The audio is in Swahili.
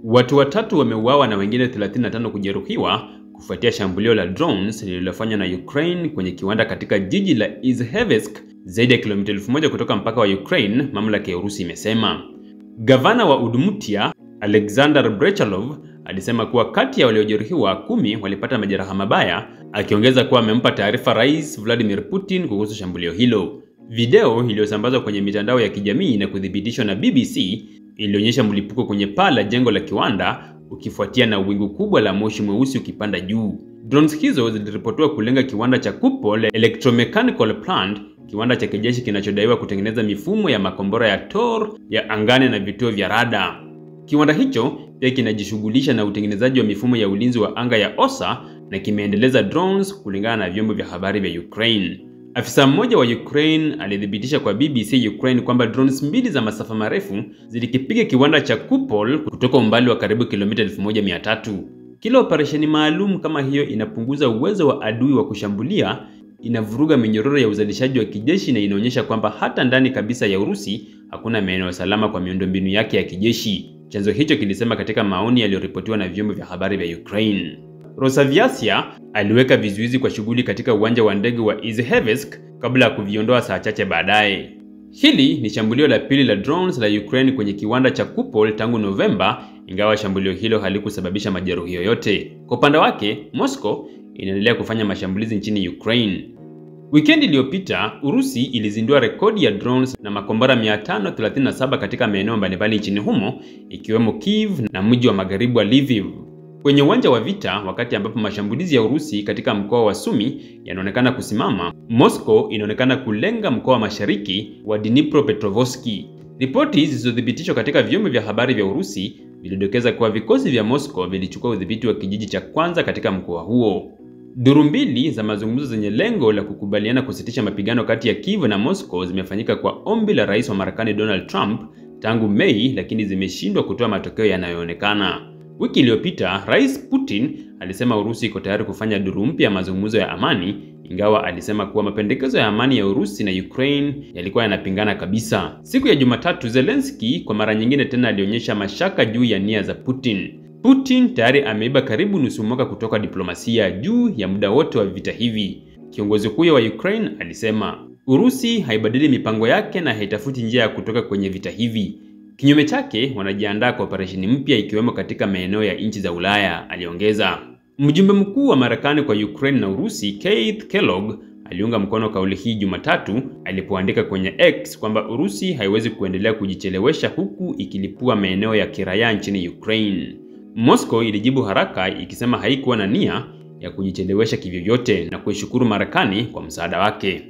Watu watatu wameuawa na wengine 35 kujeruhiwa kufuatia shambulio la drones lililofanywa na Ukraine kwenye kiwanda katika jiji la Izhevsk, zaidi ya kilomita 1000 kutoka mpaka wa Ukraine, mamlaka ya Urusi imesema. Gavana wa Udmurtia, Alexander Brechalov, alisema kuwa kati ya waliojeruhiwa 10 walipata majeraha mabaya, akiongeza kuwa amempa taarifa Rais Vladimir Putin kuhusu shambulio hilo. Video iliyosambazwa kwenye mitandao ya kijamii na kuthibitishwa na BBC ilionyesha mlipuko kwenye paa la jengo la kiwanda ukifuatia na wingu kubwa la moshi mweusi ukipanda juu. Drones hizo ziliripotiwa kulenga kiwanda cha Kupol Electromechanical Plant, kiwanda cha kijeshi kinachodaiwa kutengeneza mifumo ya makombora ya Tor ya angani na vituo vya rada. Kiwanda hicho pia kinajishughulisha na utengenezaji wa mifumo ya ulinzi wa anga ya OSA na kimeendeleza drones, kulingana na vyombo vya habari vya Ukraine. Afisa mmoja wa Ukraine alithibitisha kwa BBC Ukraine kwamba drones 2 za masafa marefu zilikipiga kiwanda cha Kupol kutoka umbali wa karibu kilomita 1300. Kila operesheni maalum kama hiyo inapunguza uwezo wa adui wa kushambulia, inavuruga minyororo ya uzalishaji wa kijeshi na inaonyesha kwamba hata ndani kabisa ya Urusi hakuna maeneo salama kwa miundombinu yake ya kijeshi, chanzo hicho kilisema katika maoni yaliyoripotiwa na vyombo vya habari vya Ukraine. Rosaviasia aliweka vizuizi kwa shughuli katika uwanja wa ndege wa Izhevsk kabla ya kuviondoa saa chache baadaye. Hili ni shambulio la pili la drones la Ukraine kwenye kiwanda cha Kupol tangu Novemba, ingawa shambulio hilo halikusababisha majeruhi yoyote. Kwa upande wake, Moscow inaendelea kufanya mashambulizi nchini Ukraine. Wikendi iliyopita, Urusi ilizindua rekodi ya drones na makombora 537 katika maeneo mbalimbali nchini humo, ikiwemo Kiev na mji wa magharibi wa Lviv. Kwenye uwanja wa vita, wakati ambapo mashambulizi ya Urusi katika mkoa wa Sumy yanaonekana kusimama, Moscow inaonekana kulenga mkoa wa mashariki wa Dnipropetrovsk. Ripoti zilizothibitishwa katika vyombo vya habari vya Urusi vilidokeza kuwa vikosi vya Moscow vilichukua udhibiti wa kijiji cha kwanza katika mkoa huo. Duru mbili za mazungumzo zenye lengo la kukubaliana kusitisha mapigano kati ya Kiev na Moscow zimefanyika kwa ombi la Rais wa Marekani Donald Trump tangu Mei, lakini zimeshindwa kutoa matokeo yanayoonekana. Wiki iliyopita, Rais Putin alisema Urusi iko tayari kufanya duru mpya ya mazungumzo ya amani, ingawa alisema kuwa mapendekezo ya amani ya Urusi na Ukraine yalikuwa yanapingana kabisa. Siku ya Jumatatu, Zelensky kwa mara nyingine tena alionyesha mashaka juu ya nia za Putin. Putin tayari ameiba karibu nusu mwaka kutoka diplomasia juu ya muda wote wa vita hivi. Kiongozi huyo wa Ukraine alisema Urusi haibadili mipango yake na haitafuti njia ya kutoka kwenye vita hivi. Kinyume chake, wanajiandaa kwa operesheni mpya ikiwemo katika maeneo ya nchi za Ulaya, aliongeza. Mjumbe mkuu wa Marekani kwa Ukraine na Urusi, Keith Kellogg, aliunga mkono kauli hii Jumatatu alipoandika kwenye X kwamba Urusi haiwezi kuendelea kujichelewesha huku ikilipua maeneo ya kiraia nchini Ukraine. Moscow ilijibu haraka ikisema haikuwa na nia ya kujichelewesha kivyovyote na kuishukuru Marekani kwa msaada wake.